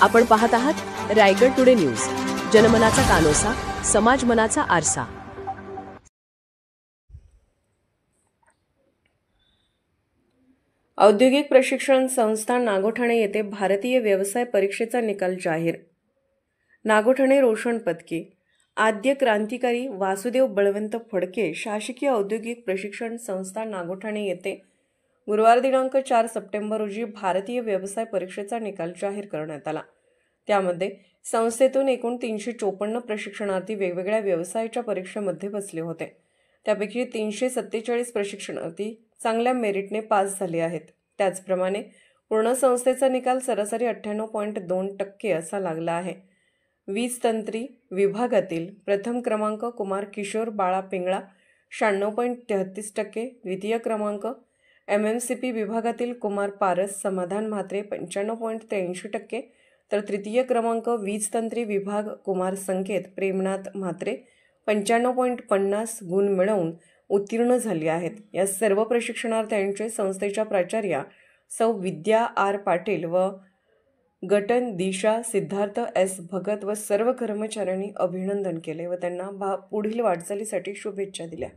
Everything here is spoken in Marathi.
आपण पाहत आहात रायगड टुडे न्यूज, जनमनाचा कानोसा, समाज मनाचा आरसा। औद्योगिक प्रशिक्षण संस्था नागोठाणे येथे भारतीय व्यवसाय परीक्षेचा निकाल जाहीर। नागोठाणे रोशन पदकी आद्य क्रांतिकारी वासुदेव बळवंत फडके शासकीय औद्योगिक प्रशिक्षण संस्था नागोठाणे येथे गुरुवार दिनांक 4 सप्टेंबर रोजी भारतीय व्यवसाय परीक्षेचा निकाल जाहीर करण्यात आला। त्यामध्ये संस्थेतून एकूण 354 प्रशिक्षणार्थी वेगवेगळ्या व्यवसायाच्या परीक्षेमध्ये बसले होते। त्यापैकी 347 प्रशिक्षणार्थी चांगल्या मेरिटने पास झाले आहेत। त्याचप्रमाणे पूर्ण संस्थेचा निकाल सरासरी 98.2% असा लागला आहे। वीज तंत्री विभागातील प्रथम क्रमांक कुमार किशोर बाळा पिंगळा 96.33%, द्वितीय क्रमांक MMCP विभागातील कुमार पारस समाधान म्हात्रे 95.83%, तर तृतीय क्रमांक वीज तंत्री विभाग कुमार संकेत प्रेमनाथ म्हात्रे 95.50 गुण मिळवून उत्तीर्ण झाली आहेत। या सर्व प्रशिक्षणार्थ्यांचे संस्थेच्या प्राचार्या सौ विद्या आर पाटील व गटन दिशा सिद्धार्थ S भगत व सर्व कर्मचाऱ्यांनी अभिनंदन केले व त्यांना पुढील वाटचालीसाठी शुभेच्छा दिल्या।